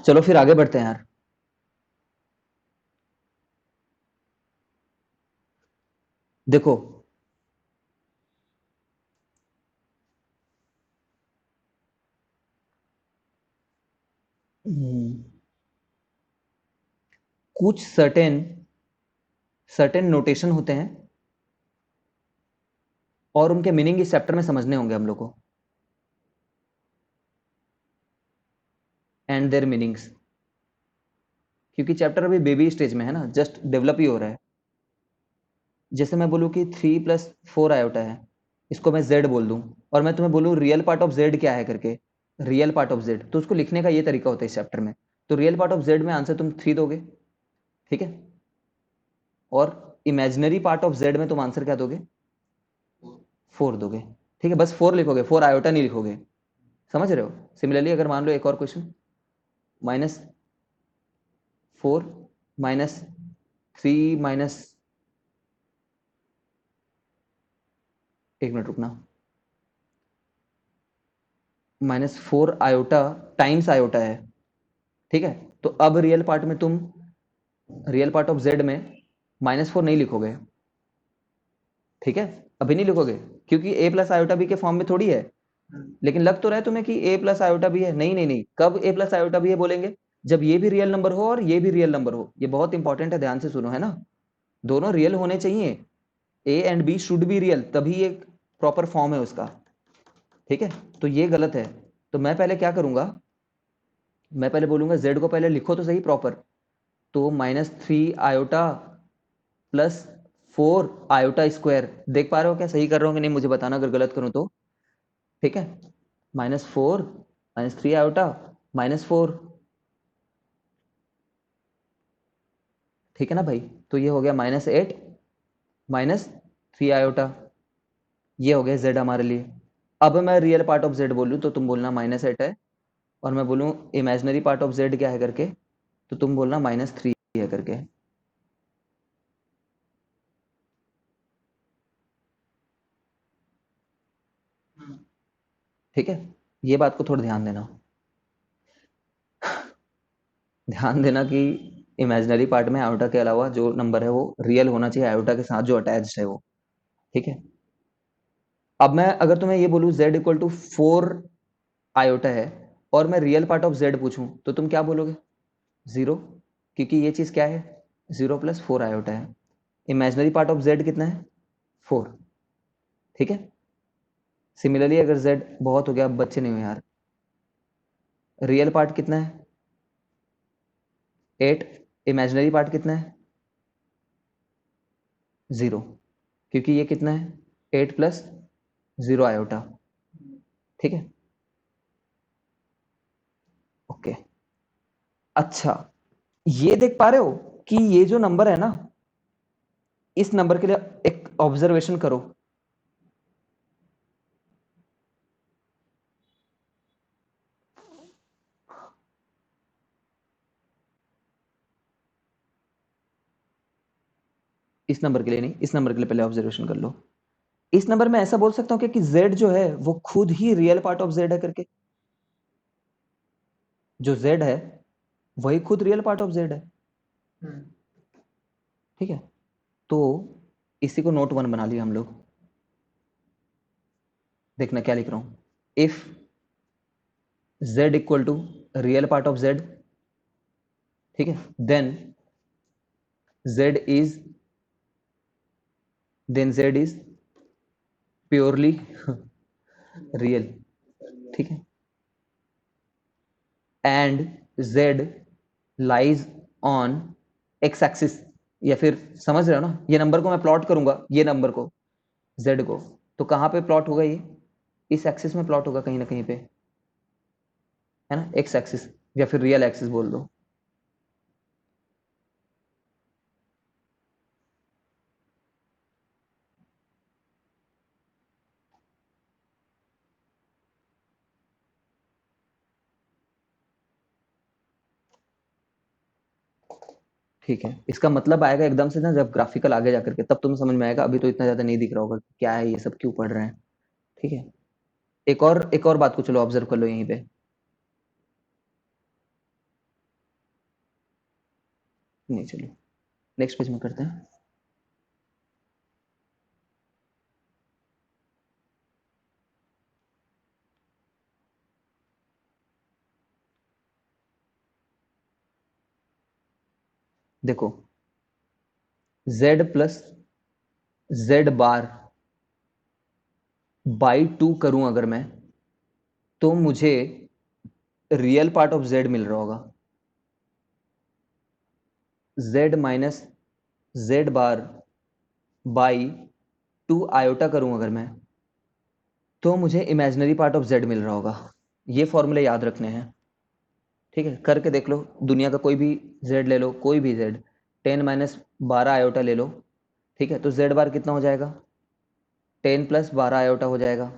चलो फिर आगे बढ़ते हैं यार। देखो, हम्म, कुछ सर्टेन सर्टेन नोटेशन होते हैं और उनके मीनिंग इस चैप्टर में समझने होंगे हम लोग को, एंड देयर मीनिंग्स। क्योंकि चैप्टर अभी बेबी स्टेज में है ना, जस्ट डेवलप ही हो रहा है। जैसे मैं बोलूँ कि 3 + 4 आयोटा है, इसको मैं z बोल दूं, और मैं तुम्हें बोलूँ रियल पार्ट ऑफ z क्या है करके, रियल पार्ट ऑफ z, तो उसको लिखने का ये तरीका होता है इस चैप्टर में। तो रियल पार्ट ऑफ z में आंसर तुम 3 दोगे, ठीक है, और इमेजिनरी पार्ट ऑफ z में तुम आंसर क्या दोगे, 4 दोगे, ठीक है। बस 4 लिखोगे, 4 आयोटा नहीं लिखोगे, समझ रहे हो। सिमिलरली अगर मान लो एक और क्वेश्चन, -4 -3 माइनस, एक मिनट रुकना, -4 आयोटा टाइम्स आयोटा है, ठीक है। तो अब रियल पार्ट में तुम, रियल पार्ट ऑफ z में -4 नहीं लिखोगे, ठीक है, अभी नहीं लिखोगे, क्योंकि a प्लस आयोटा बी के फॉर्म में थोड़ी है। लेकिन लग तो रहा है तुम्हें कि a प्लस आयोटा बी है, नहीं नहीं नहीं, कब a प्लस आयोटा बी है बोलेंगे, जब ये भी रियल नंबर हो और ये भी रियल नंबर हो। ये बहुत इंपॉर्टेंट है, ध्यान से सुनो, है ना, दोनों रियल होने चाहिए, a and b should be real, तभी एक प्रॉपर फॉर्म है उसका, ठीक है। तो ये गलत है, तो मैं पहले क्या करूंगा, मैं पहले बोलूंगा z को पहले लिखो तो सही प्रॉपर। तो -3 आयोटा +4 आयोटा स्क्वायर, देख पा रहे हो क्या, सही कर रहा हूँ कि नहीं, मुझे बताना अगर गलत करूँ तो, ठीक है। -4 -3 आयोटा -4, ठीक है ना भाई। तो ये हो गया -8 -3 आयोटा, ये हो गया z हमारे लिए। अब मैं रियल पार्ट ऑफ z बोलूँ तो तुम बोलना -8 है, और मैं बोलूँ इमेजिनरी पार्ट ऑफ z क्या है करके, तो तुम बोलना -3 है करके। ठीक है, ये बात को थोड़ा ध्यान देना, ध्यान देना कि इमेजिनरी पार्ट में आयोटा के अलावा जो नंबर है वो रियल होना चाहिए, आयोटा के साथ जो अटैच्ड है वो, ठीक है। अब मैं अगर तुम्हें ये बोलूँ z इक्वल टू 4 आयोटा है, और मैं रियल पार्ट ऑफ z पूछूं, तो तुम क्या बोलोगे, 0, क्योंकि ये चीज क्या है, 0 + 4 आयोटा है। इमेजिनरी पार्ट ऑफ z कितना है, 4, ठीक है। सिमिलरली अगर z बहुत हो गया, अब बच्चे नहीं हो यार, रियल पार्ट कितना है, 8, इमेजिनरी पार्ट कितना है, 0, क्योंकि ये कितना है, 8 + 0 आयोटा, ठीक है, ओके। अच्छा, ये देख पा रहे हो कि ये जो नंबर है ना, इस नंबर के लिए एक ऑब्जर्वेशन करो, इस नंबर के लिए नहीं, इस नंबर के लिए पहले ऑब्जर्वेशन कर लो। इस नंबर में ऐसा बोल सकता हूँ कि z जो है वो खुद ही रियल पार्ट ऑफ z है करके, जो z है वही खुद रियल पार्ट ऑफ z है, ठीक है। तो इसी को नोट 1 बना लिया हम लोग। देखना क्या लिख रहा हूं, if z equal to real part of z, ठीक है, then z is purely real, ठीक है, and z lies on x axis, या फिर समझ रहे हो ना, ये नंबर को मैं प्लॉट करूंगा, ये नंबर को, z को, तो कहां पे प्लॉट होगा ये, इस एक्सिस में प्लॉट होगा कहीं ना कहीं पे, है ना, एक्स एक्सिस या फिर रियल एक्सिस बोल दो। ठीक है, इसका मतलब आएगा एकदम से ना जब ग्राफिकल आगे जाकर के, तब तुम्हें समझ में आएगा, अभी तो इतना ज्यादा नहीं दिख रहा होगा कि क्या है ये सब, क्यों पढ़ रहे हैं, ठीक है। एक और बात को चलो ऑब्जर्व कर लो यहीं पे, नहीं, चलो नेक्स्ट पेज में करते हैं। देखो, z plus z bar by 2 करूं अगर मैं, तो मुझे रियल पार्ट ऑफ z मिल रहा होगा। z minus z bar by 2 iota करूं अगर मैं, तो मुझे इमेजिनरी पार्ट ऑफ z मिल रहा होगा। ये फॉर्मूले याद रखने हैं, ठीक है? करके देख लो, दुनिया का कोई भी z ले लो, कोई भी z, 10 माइनस 12 आयोटा ले लो, ठीक है? तो z बार कितना हो जाएगा? 10 प्लस 12 आयोटा हो जाएगा।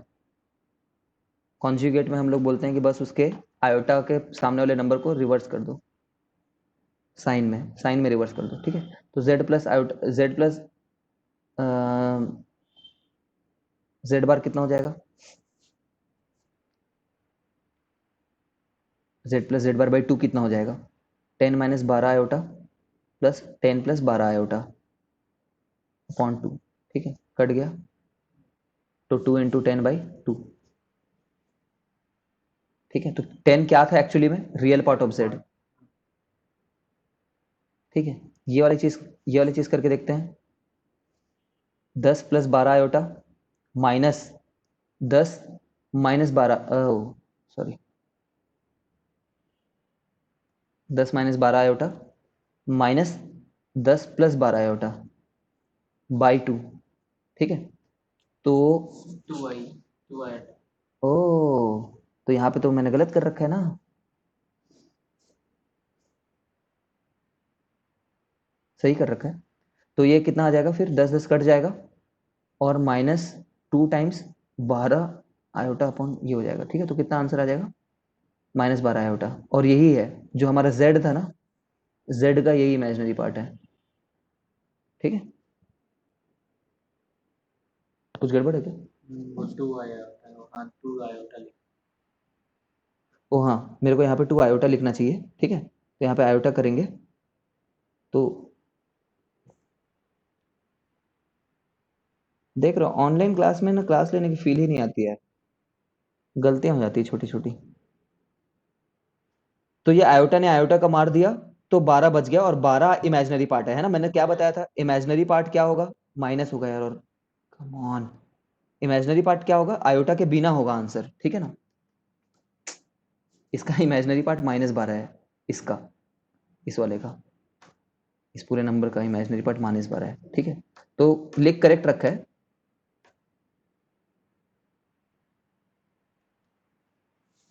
कॉन्जुगेट में हम लोग बोलते हैं कि बस उसके आयोटा के सामने वाले नंबर को रिवर्स कर दो, साइन में रिवर्स कर दो, ठीक है? तो z plus iota, z plus z बार कितना हो जाएगा? z plus z bar by 2 कितना हो जाएगा? 10 minus 12 iota plus 10 plus 12 iota upon 2, ठीक है? कट गया, तो 2 इंटू 10 बाई 2, ठीक है? तो 10 क्या था एक्चुअली में? रियल पार्ट ऑफ z, ठीक है? ये वाली चीज करके देखते हैं। 10 plus 12 iota minus 10 minus 12, sorry, 10 minus 12 iota minus 10 plus 12 iota by 2, ठीक है? तो 2i 2i ओ, तो यहाँ पे तो मैंने गलत कर रखा है ना, सही कर रखा है। तो ये कितना आ जाएगा फिर? 10 10 कट जाएगा और माइनस 2 टाइम्स 12 आयोटा अपॉन ये हो जाएगा, ठीक है? तो कितना आंसर आ जाएगा? Minus 12 iota. और यही है जो हमारा z था ना, z का यही इमेजिनरी पार्ट है, ठीक है? कुछ गड़बड़ है क्या? वो 2 आया होता है, हाँ 2 आयोटा लिख। ओ हाँ, मेरे को यहाँ पे 2 आयोटा लिखना चाहिए, ठीक है? तो यहाँ पे आयोटा करेंगे तो देख रहा हूँ ऑनलाइन क्लास में ना, क्लास लेने की फील ही नहीं आती है, गलतियां हो जाती है छोटी छोटी। तो ये आयोटा ने आयोटा का मार दिया, तो 12 बच गया, और 12 इमेजिनरी पार्ट है ना? मैंने क्या बताया था? इमेजिनरी पार्ट क्या होगा? माइनस होगा यार, और कम ऑन, इमेजिनरी पार्ट क्या होगा? आयोटा के बिना होगा आंसर, ठीक है ना? इसका इमेजिनरी पार्ट माइनस 12 है, इसका, इस वाले का, इस पूरे नंबर का इमेजिनरी पार्ट माइनस 12 है, ठीक है? तो लिख करेक्ट रखा है,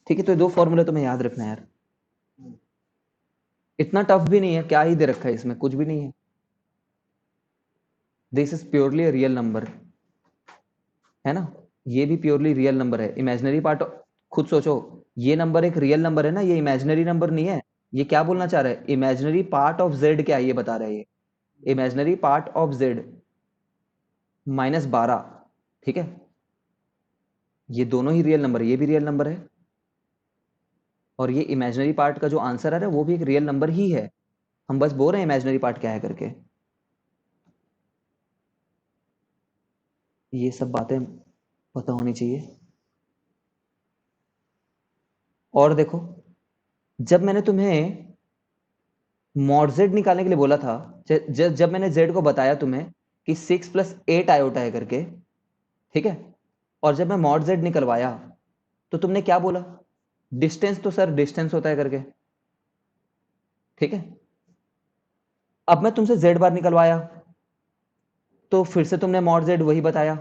ठीक है? तो ये दो फॉर्मूले तुम्हें याद रखना है यार, इतना टफ भी नहीं है, क्या ही दे रखा है इसमें? कुछ भी नहीं है। This is purely real number, है ना? ये भी प्योरली रियल नंबर है। इमेजिनरी पार्ट, खुद सोचो, ये नंबर एक रियल नंबर है ना, ये इमेजिनरी नंबर नहीं है। ये क्या बोलना चाह रहा है? इमेजिनरी पार्ट ऑफ जेड क्या है ये बता रहा है ये। Imaginary part of Z minus 12, ठीक है? ये दोनों ही रियल नंबर है, ये भी रियल नंबर है, और ये इमेजिनरी पार्ट का जो आंसर आ रहा है वो भी एक रियल नंबर ही है। हम बस बोल रहे हैं इमेजिनरी पार्ट क्या है करके। ये सब बातें पता होनी चाहिए। और देखो, जब मैंने तुम्हें मॉड जेड निकालने के लिए बोला था, जब मैंने जेड को बताया तुम्हें कि 6 प्लस 8 आयोटा है करके, ठीक है? और जब मैं मॉड जेड निकलवाया तो तुमने क्या बोला? डिस्टेंस तो सर डिस्टेंस होता है करके, ठीक है? अब मैं तुमसे जेड बार निकलवाया तो फिर से तुमने मॉड जेड वही बताया,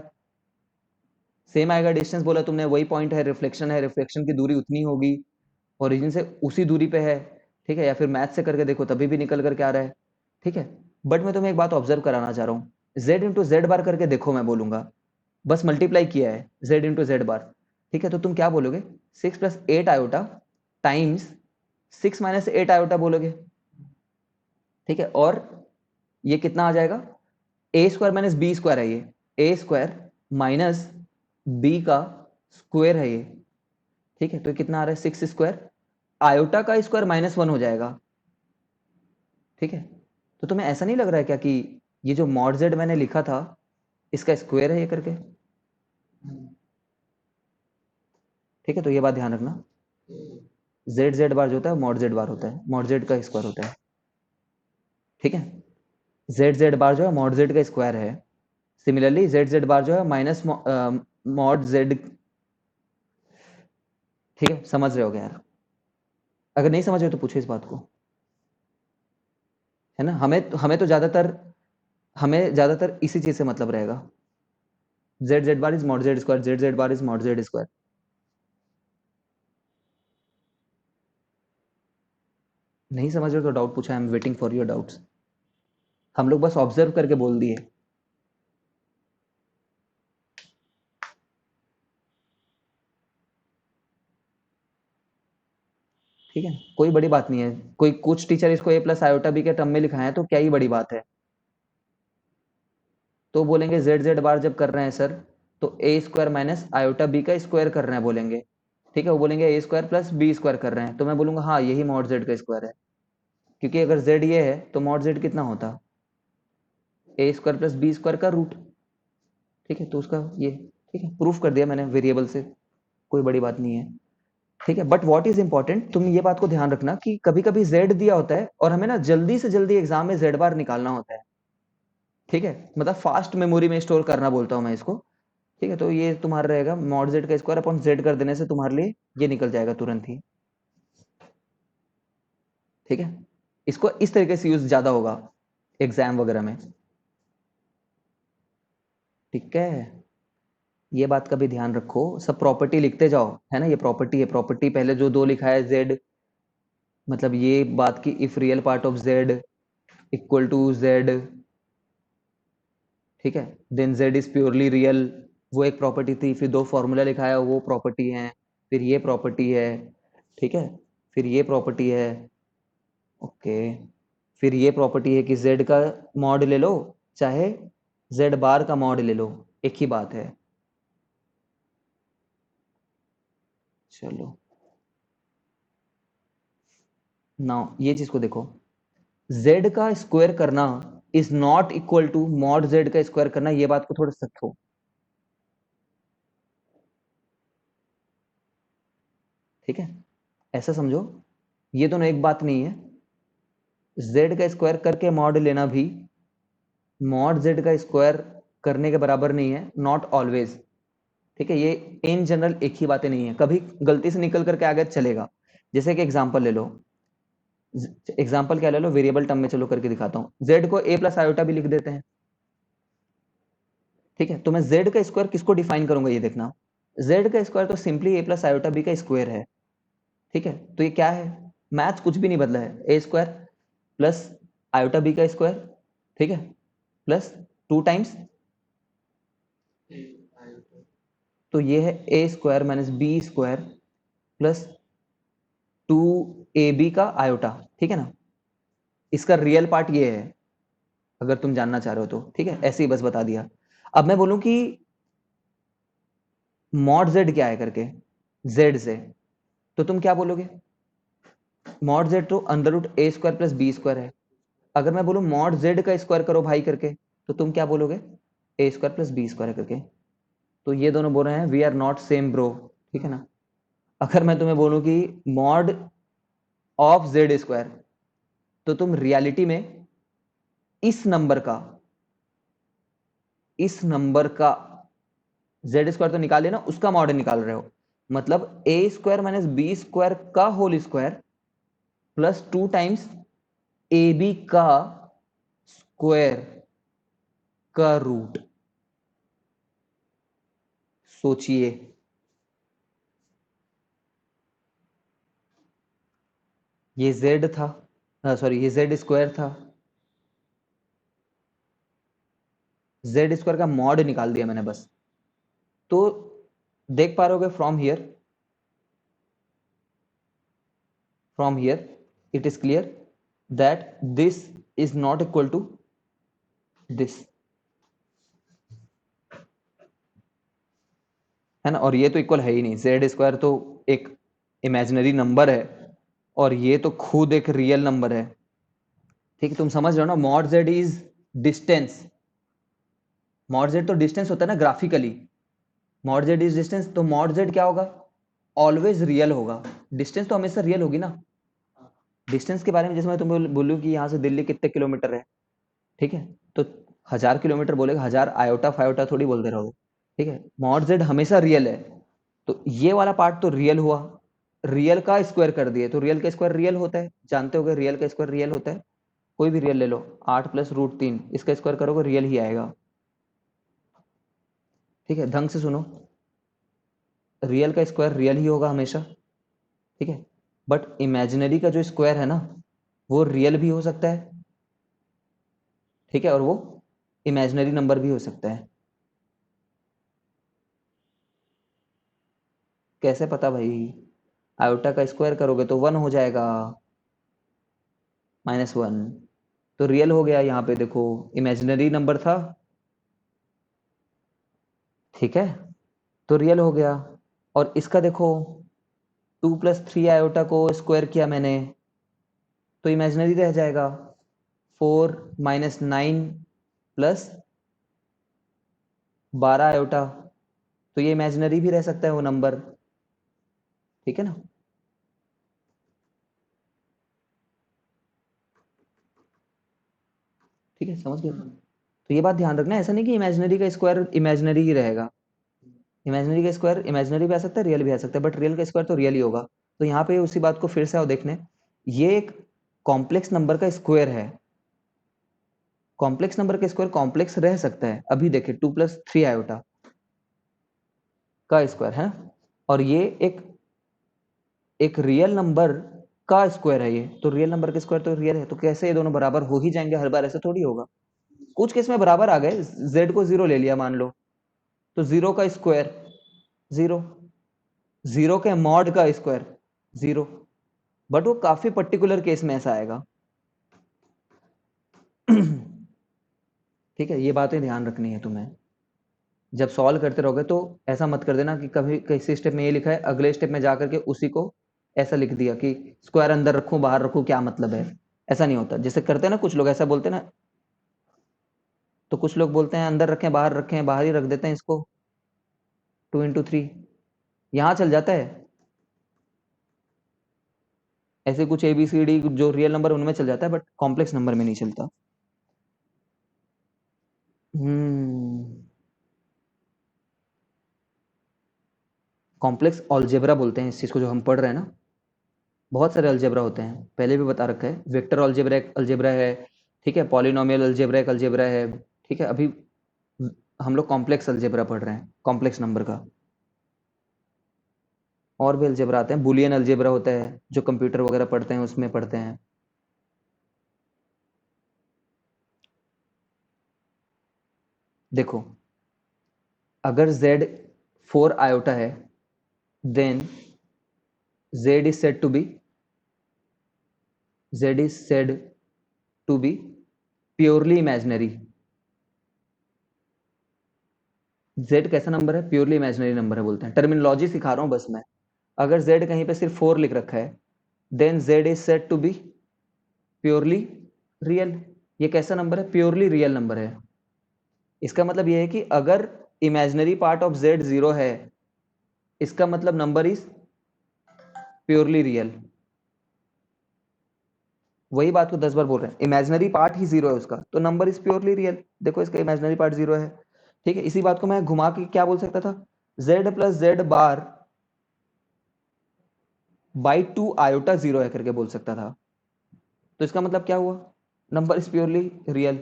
सेम आएगा। डिस्टेंस बोला तुमने, वही पॉइंट है, रिफ्लेक्शन की दूरी उतनी होगी, ओरिजिन से उसी दूरी पे है, ठीक है? या फिर मैथ से करके देखो तभी भी निकल करके आ रहा है, ठीक है? बट मैं तुम्हें एक बात ऑब्जर्व कराना चाह रहा हूँ, z इंटू जेड बार करके देखो, मैं बोलूंगा बस मल्टीप्लाई किया है z इंटू जेड बार, ठीक है? तो तुम क्या बोलोगे? 6 plus 8 iota times 6 minus 8 iota बोलोगे, ठीक है? और ये कितना आ जाएगा? ए स्क्वायर माइनस बी स्क्वायर है ये, ए स्क्वायर माइनस बी का स्क्वायर है ये, ठीक है? तो कितना आ रहा है? 6 स्क्वायर, आयोटा का स्क्वायर -1 हो जाएगा, ठीक है? तो तुम्हें ऐसा नहीं लग रहा है क्या कि ये जो मॉड जेड मैंने लिखा था इसका स्क्वायर है ये करके? ठीक है, तो ये बात ध्यान रखना, जेड जेड बार जो होता है मॉड जेड बार होता है, मॉड जेड का स्क्वायर होता है। ठीक है, जेड जेड बार जो है मॉड जेड का स्क्वायर है। सिमिलरली जेड जेड बार जो है माइनस मॉड जेड। ठीक है, समझ रहे हो यार? अगर नहीं समझ रहे हो तो पूछो इस बात को, है ना? हमें ज्यादातर इसी चीज से मतलब रहेगा। Z Z bar is mod Z square, Z Z bar is mod Z square. नहीं समझ रहे हो तो डाउट पूछा, I am waiting for your doubts. हम लोग बस ऑब्जर्व करके बोल दिए। ठीक है, कोई बड़ी बात नहीं है। कोई कुछ टीचर इसको ए प्लस आयोटा बी के टर्म में लिखाए हैं तो क्या ही बड़ी बात है। तो बोलेंगे जेड जेड बार जब कर रहे हैं सर तो ए स्क्वायर माइनस आयोटा बी का स्क्वायर कर रहे हैं बोलेंगे। ठीक है, वो बोलेंगे ए स्क्वायर प्लस बी स्क्वायर कर रहे हैं, तो मैं बोलूंगा हाँ यही मॉड जेड का स्क्वायर है। क्योंकि अगर जेड ये है तो मॉड जेड कितना होता? ए स्क्वायर प्लस बी स्क्वायर का रूट। ठीक है, तो उसका ये, ठीक है, प्रूफ कर दिया मैंने वेरिएबल से, कोई बड़ी बात नहीं है। ठीक है, बट व्हाट इज इंपॉर्टेंट, तुम ये बात को ध्यान रखना कि कभी कभी जेड दिया होता है और हमें ना जल्दी से जल्दी एग्जाम में जेड बार निकालना होता है। ठीक है, मतलब फास्ट मेमोरी में स्टोर करना बोलता हूं मैं इसको। ठीक है, तो ये तुम्हारा रहेगा मॉड जेड का स्क्वायर अपॉन जेड कर देने से तुम्हारे लिए ये निकल जाएगा तुरंत ही। ठीक है, इसको इस तरीके से यूज ज्यादा होगा एग्जाम वगैरह में। ठीक है, ये बात का भी ध्यान रखो, सब प्रॉपर्टी लिखते जाओ, है ना? ये प्रॉपर्टी है, प्रॉपर्टी पहले जो दो लिखा है जेड, मतलब ये बात की if real part of z equal to z, ठीक है, then z is purely real, वो एक प्रॉपर्टी थी। फिर दो फॉर्मूला लिखा है वो प्रॉपर्टी है, फिर ये प्रॉपर्टी है। ठीक है, फिर ये प्रॉपर्टी है। ओके, फिर ये प्रॉपर्टी है कि जेड का मॉड ले लो चाहे जेड बार का मॉड ले लो, एक ही बात है। चलो नाउ ये चीज को देखो, z का स्क्वायर करना is not equal to mod z का स्क्वायर करना, ये बात को थोड़ा रखो। ठीक है, ऐसा समझो, ये दोनों एक बात नहीं है। z का स्क्वायर करके मॉड लेना भी मॉड z का स्क्वायर करने के बराबर नहीं है, नॉट ऑलवेज। ठीक है, ये इन जनरल एक ही बातें नहीं है, कभी गलती से निकल करके आगे चलेगा। जैसे कि एग्जांपल ले लो, एग्जांपल क्या ले लो, वेरिएबल टर्म में चलो करके दिखाता हूं, z को a प्लस आयोटा भी लिख देते हैं। ठीक है, तो मैं z का स्क्वायर किसको डिफाइन करूंगा ये देखना, z का स्क्वायर तो simply a plus iota B का स्क्वायर है। ठीक है, तो ये क्या है, मैथ कुछ भी नहीं बदला है, A square plus iota B का स्क्वायर, ठीक है, प्लस 2 टाइम्स, तो ये है A square minus B square plus 2ab का आयोटा। ठीक है ना, इसका रियल पार्ट ये है अगर तुम जानना चाह रहे हो तो। ठीक है, ऐसे ही बस बता दिया। अब मैं बोलूं कि मॉड जेड क्या है करके, जेड से, तो तुम क्या बोलोगे? मॉड जेड तो अंडर रूट ए स्क्वायर प्लस बी स्क्वायर है। अगर मैं बोलूं मॉड जेड का स्क्वायर करो भाई करके, तो तुम क्या बोलोगे? A square plus b square करके। तो ये दोनों बोल रहे हैं we are not same bro. ठीक है ना, अगर मैं तुम्हें बोलूं कि मॉड ऑफ जेड स्क्वायर, तो तुम रियलिटी में इस नंबर का जेड स्क्वायर तो निकाले ना, उसका मॉड निकाल रहे हो। मतलब a square minus B square का whole square plus 2 times a b का स्क्वायर का रूट। सोचिए, ये z था, सॉरी ये z स्क्वायर था, z स्क्वायर का मॉड निकाल दिया मैंने बस। तो देख पा रहे हो from here it is clear that this is not equal to this, है ना? और ये तो इक्वल है ही नहीं, जेड स्क्वायर तो एक इमेजिनरी नंबर है और ये तो खुद एक रियल नंबर है। ठीक है, तुम समझ रहे हो ना, mod Z is distance. Mod Z तो डिस्टेंस होता है ना graphically, mod Z is distance, तो मॉड जेड क्या होगा, ऑलवेज रियल होगा। डिस्टेंस तो हमेशा रियल होगी ना। डिस्टेंस के बारे में जैसे मैं तुम्हें बोलूँ कि यहाँ से दिल्ली कितने किलोमीटर है, ठीक है, तो 1000 किलोमीटर बोलेगा, 1000 आयोटा फायोटा थोड़ी बोलते रहोगे। ठीक है, मॉड जेड हमेशा रियल है, तो ये वाला पार्ट तो रियल हुआ, रियल का स्क्वायर कर दिए, तो रियल का स्क्वायर रियल होता है, जानते हो रियल का स्क्वायर रियल होता है। कोई भी रियल ले लो, 8 + √3, इसका स्क्वायर करोगे रियल ही आएगा। ठीक है, ढंग से सुनो, रियल का स्क्वायर रियल ही होगा हमेशा। ठीक है, बट इमेजिनरी का जो स्क्वायर है ना, वो रियल भी हो सकता है। ठीक है, और वो इमेजिनरी नंबर भी हो सकता है। कैसे पता भाई, आयोटा का स्क्वायर करोगे तो 1 हो जाएगा, -1, तो रियल हो गया। यहाँ पे देखो इमेजिनरी नंबर था, ठीक है, तो रियल हो गया। और इसका देखो 2 + 3 आयोटा को स्क्वायर किया मैंने, तो इमेजिनरी रह जाएगा। 4 - 9 + 12 आयोटा, तो ये इमेजिनरी भी रह सकता है वो नंबर। ठीक है ना। ठीक है, समझ गए। तो ये बात ध्यान रखना, ऐसा नहीं कि इमेजिनरी का स्क्वायर इमेजिनरी ही रहेगा। इमेजिनरी का स्क्वायर इमेजिनरी भी आ सकता है, रियल भी आ सकता है, बट रियल का स्क्वायर तो रियल ही होगा। तो यहाँ पे उसी बात को फिर से आओ देखने, ये एक कॉम्प्लेक्स नंबर का स्क्वायर है। कॉम्प्लेक्स नंबर का स्क्वायर कॉम्प्लेक्स रह सकता है। अभी देखे 2 + 3 आयोटा का स्क्वायर है, और ये एक एक रियल नंबर का स्क्वायर है, ये तो रियल नंबर का स्क्वायर तो रियल है, तो कैसे ये दोनों बराबर हो ही जाएंगे हर बार, ऐसा थोड़ी होगा। कुछ केस में बराबर आ गए, z को 0 ले लिया मान लो, तो 0 का स्क्वायर 0, 0 के मॉड का स्क्वायर 0, बट वो काफी पर्टिकुलर केस में ऐसा आएगा। ठीक है, ये बातें ध्यान रखनी है तुम्हें जब सॉल्व करते रहोगे। तो ऐसा मत कर देना कि कभी किसी स्टेप में ये लिखा है, अगले स्टेप में जाकर के उसी को ऐसा लिख दिया कि स्क्वायर अंदर रखूं बाहर रखूं, क्या मतलब है। ऐसा नहीं होता, जैसे करते हैं ना कुछ लोग, ऐसा बोलते हैं ना, तो कुछ लोग बोलते हैं अंदर रखें बाहर ही रख देते हैं इसको, 2 × 3 यहाँ चल जाता है। ऐसे कुछ ABCD जो रियल नंबर उनमें चल जाता है, बट कॉम्प्लेक्स नंबर में नहीं चलता। कॉम्प्लेक्स अलजेब्रा बोलते हैं इस चीज को जो हम पढ़ रहे हैं ना। बहुत सारे अलजेब्रा होते हैं, पहले भी बता रखा है। वेक्टर अलजेब्रा एक अलजेब्रा है, ठीक है, पॉलिनोमियल अलजेब्रा एक अलजेब्रा है, ठीक है। अभी हम लोग कॉम्प्लेक्स अलजेब्रा पढ़ रहे हैं, कॉम्प्लेक्स नंबर का। और भी अलजेब्रा आते हैं, बुलियन अलजेब्रा होता है जो कंप्यूटर वगैरह पढ़ते हैं उसमें पढ़ते हैं। देखो, अगर z 4 आयोटा है, then z is said to be z is said to be purely imaginary. z कैसा नंबर है, प्योरली इमेजिनरी नंबर है बोलते हैं। टर्मिनोलॉजी सिखा रहा हूं बस मैं। अगर z कहीं पे सिर्फ 4 लिख रखा है, then z is said to be purely real. ये कैसा नंबर है, प्योरली रियल नंबर है। इसका मतलब ये है कि अगर इमेजिनरी पार्ट ऑफ z 0 है, इसका मतलब नंबर इज प्योरली रियल। वही बात को 10 बार बोल रहे हैं, इमेजिनरी पार्ट ही 0 है उसका, तो नंबर इज प्योरली रियल। देखो इसका इमेजिनरी पार्ट 0 है। ठीक है, इसी बात को मैं घुमा के क्या बोल सकता था, z + z bar by 2 iota 0 है करके बोल सकता था। तो इसका मतलब क्या हुआ, number is purely real,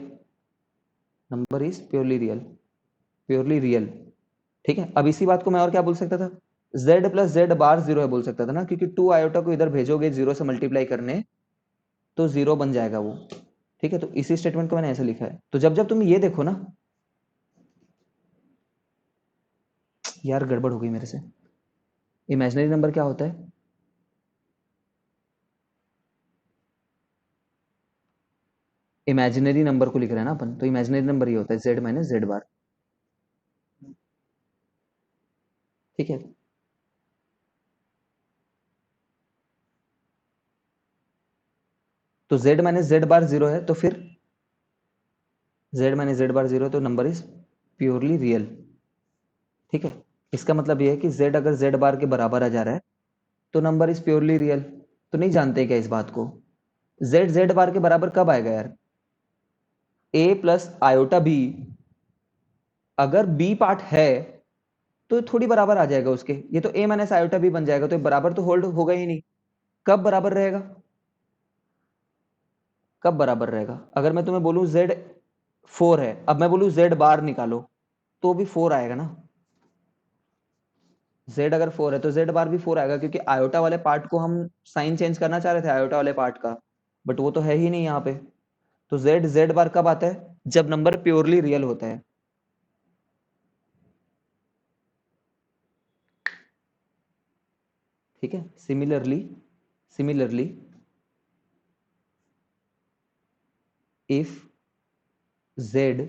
number is purely real, purely real. ठीक है, अब इसी बात को मैं और क्या बोल सकता था, z + z बार 0 है बोल सकता था ना, क्योंकि 2 आयोटा को इधर भेजोगे 0 से मल्टीप्लाई करने, तो 0 बन जाएगा वो। ठीक है, तो इसी स्टेटमेंट को मैंने ऐसे लिखा है। तो जब जब तुम ये देखो ना, यार गड़बड़ हो गई मेरे से, इमेजिनरी नंबर क्या होता है, इमेजिनरी नंबर को लिख रहे हैं ना अपन, तो इमेजिनरी नंबर ये होता है z - z बार। ठीक है, तो z माइनस जेड बार 0 है, तो फिर z माइनस जेड बार 0 है, तो नंबर इज प्योरली रियल। ठीक है, इसका मतलब ये है कि z अगर z बार के बराबर आ जा रहा है तो नंबर इज प्योरली रियल। तो नहीं जानते क्या इस बात को? z बार के बराबर कब आएगा यार? a प्लस आयोटा b, अगर b पार्ट है तो थोड़ी बराबर आ जाएगा उसके, ये तो a माइनस आयोटा b बन जाएगा, तो ये बराबर तो होल्ड होगा ही नहीं। कब बराबर रहेगा? कब बराबर रहेगा? अगर मैं तुम्हें बोलूं z 4 है, अब मैं बोलूं z बार निकालो, तो भी 4 आएगा ना। z अगर 4 है तो z बार भी 4 आएगा, क्योंकि आयोटा वाले पार्ट को हम साइन चेंज करना चाह रहे थे आयोटा वाले पार्ट का, बट वो तो है ही नहीं यहाँ पे। तो z बार कब आता है? जब नंबर प्योरली रियल होता है। ठीक है, similarly if z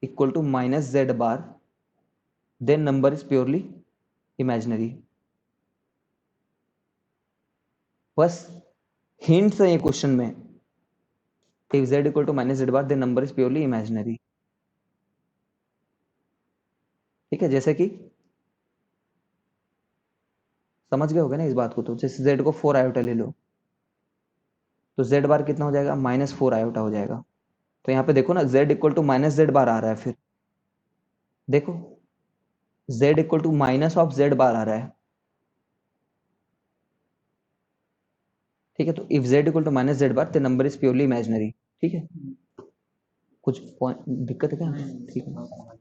equal to minus Z bar, then number is purely imaginary. बस हिंट्स है ये क्वेश्चन में। If z equal to minus Z bar, then number is purely imaginary. ठीक है, जैसे कि समझ गए होगे ना इस बात को? तो जैसे z को 4 आयोटा ले लो, तो z बार कितना हो जाएगा? माइनस 4 आयोटा हो जाएगा। तो यहाँ पे देखो ना, z equal to minus Z bar आ रहा है, फिर देखो z equal to minus of Z bar आ रहा है। ठीक है, तो if z equal to minus Z bar, the number is purely imaginary. ठीक है, कुछ पॉइंट दिक्कत है क्या? ठीक है,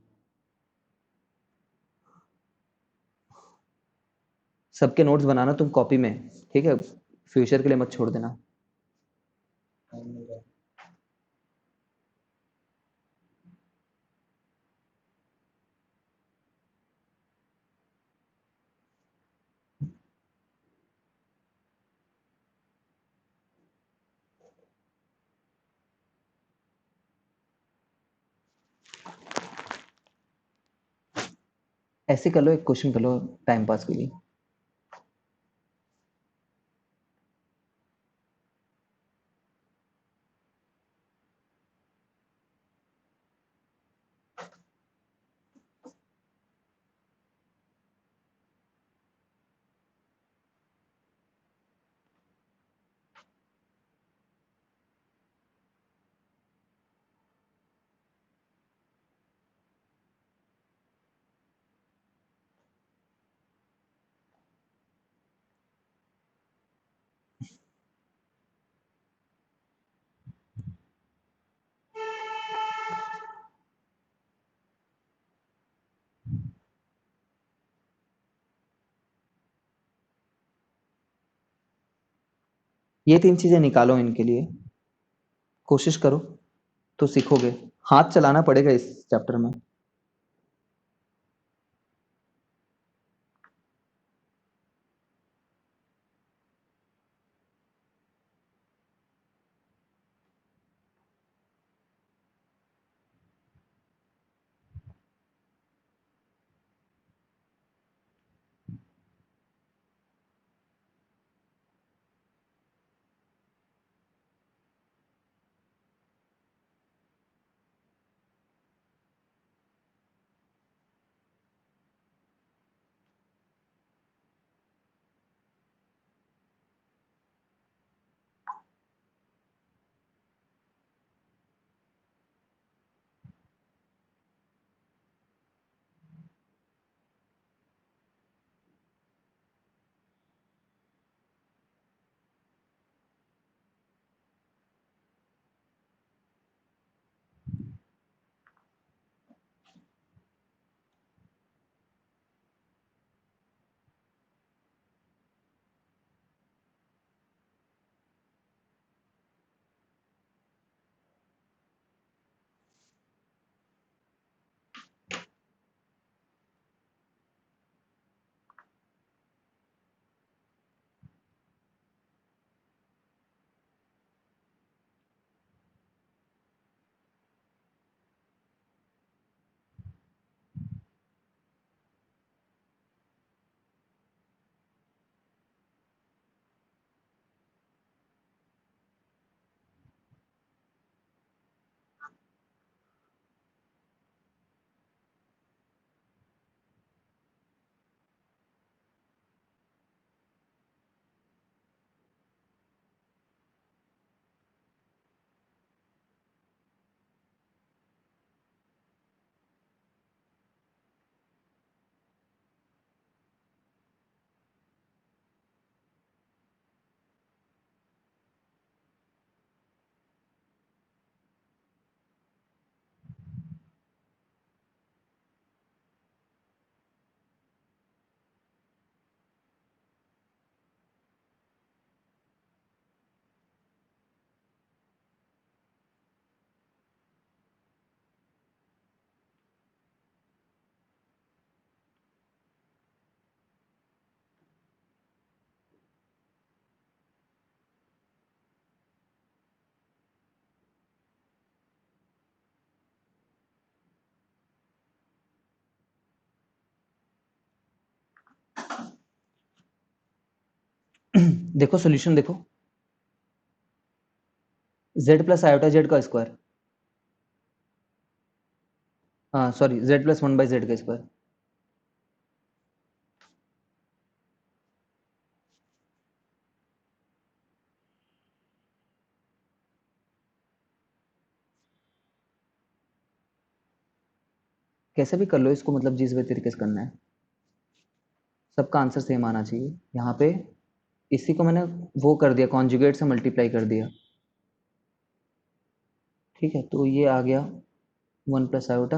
सबके नोट्स बनाना तुम कॉपी में। ठीक है, फ्यूचर के लिए मत छोड़ देना। ऐसे कर लो, एक क्वेश्चन कर लो टाइम पास के लिए। ये 3 चीजें निकालो इनके लिए, कोशिश करो तो सीखोगे। हाथ चलाना पड़ेगा इस चैप्टर में। देखो सॉल्यूशन देखो, z प्लस आयोटा जेड का स्क्वायर, हाँ सॉरी z प्लस 1/z का स्क्वायर। कैसे भी कर लो इसको, मतलब जिस भी तरीके से करना है, सबका आंसर सेम आना चाहिए। यहाँ पे इसी को मैंने वो कर दिया, कॉन्जुगेट से मल्टीप्लाई कर दिया, ठीक है। तो ये आ गया 1 प्लस आयोटा,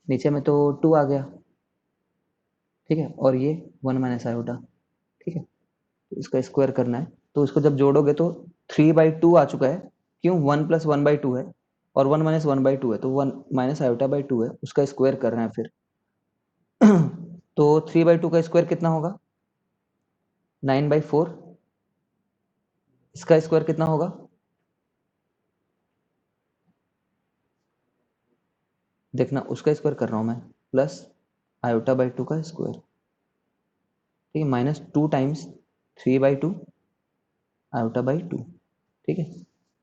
नीचे में तो 2 आ गया, ठीक है, और ये 1 माइनस आयोटा, ठीक है। तो इसका स्क्वायर करना है, तो इसको जब जोड़ोगे तो 3/2 आ चुका है। क्यों? 1 प्लस 1/2 है और 1 माइनस 1/2 है, तो 1 माइनस आयोटा बाई 2 है, उसका स्क्वायर करना है फिर। तो 3/2 का स्क्वायर कितना होगा? 9/4। इसका स्क्वायर कितना होगा? देखना, उसका स्क्वायर कर रहा हूं मैं, प्लस आयोटा बाई 2 का स्क्वायर, ठीक है, -2 टाइम्स 3/2 आयोटा बाई 2, ठीक है।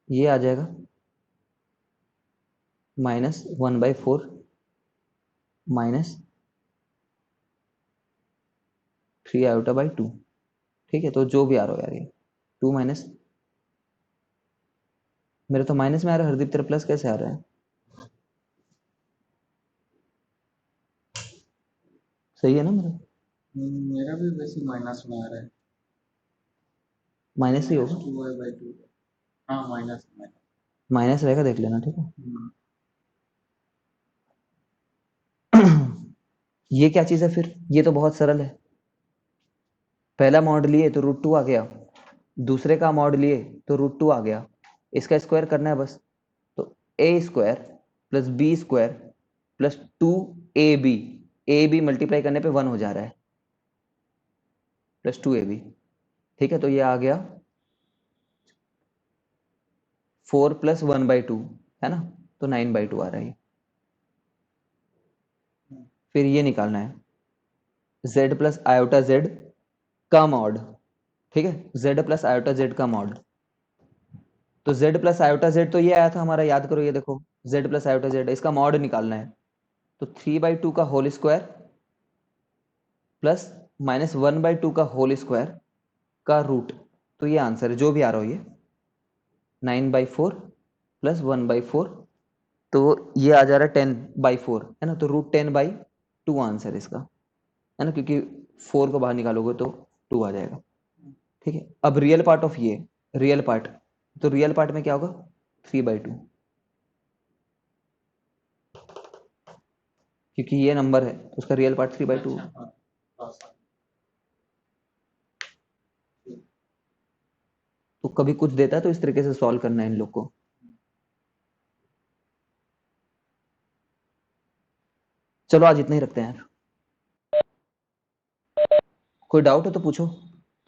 ये आ जाएगा -1/4 माइनस 3 आयोटा बाई 2, ठीक है। तो जो भी आ रहा हो यार, ये 2 माइनस, मेरे तो माइनस में आ रहा है, हरदीप तेरा प्लस कैसे आ रहा है? सही है ना मेरा? मेरा भी वैसे माइनस में आ रहा है। माइनस ही होगा, -2y/2। हाँ, माइनस माइनस। माइनस रहेगा, देख लेना, ठीक है। ये क्या चीज़ है फिर? ये तो बहुत सरल है। पहला मॉड लिए तो √2 आ गया, दूसरे का मॉड लिए तो √2 आ गया, इसका स्क्वायर करना है बस। तो a² plus b² plus 2ab, ab multiply करने पे 1 हो जा रहा है, प्लस 2ab, ठीक है। तो ये आ गया 4 प्लस 1/2, है ना, तो 9/2 आ रहा है। फिर ये निकालना है z प्लस आयोटा z का मॉड, ठीक है, z प्लस आयोटा z का मॉड। तो z प्लस आयोटा z तो ये आया था हमारा, याद करो, ये देखो z प्लस आयोटा z, इसका मॉड निकालना है। तो 3/2 का होल स्क्वायर प्लस -1/2 का होल स्क्वायर का रूट, तो ये आंसर है जो भी आ रहा हो, ये 9/4 प्लस 1/4, तो ये आ जा रहा है 10/4, है ना, तो √10/2 आंसर इसका, है ना, क्योंकि 4 को बाहर निकालोगे तो 2 आ जाएगा, ठीक है। अब रियल पार्ट ऑफ ये, रियल पार्ट, तो रियल पार्ट में क्या होगा? 3/2, क्योंकि ये नंबर है तो उसका रियल पार्ट 3/2। तो कभी कुछ देता है तो इस तरीके से सॉल्व करना है इन लोग को। चलो आज इतना ही रखते हैं यार, कोई डाउट है तो पूछो,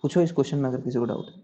पूछो इस क्वेश्चन में अगर किसी को डाउट है।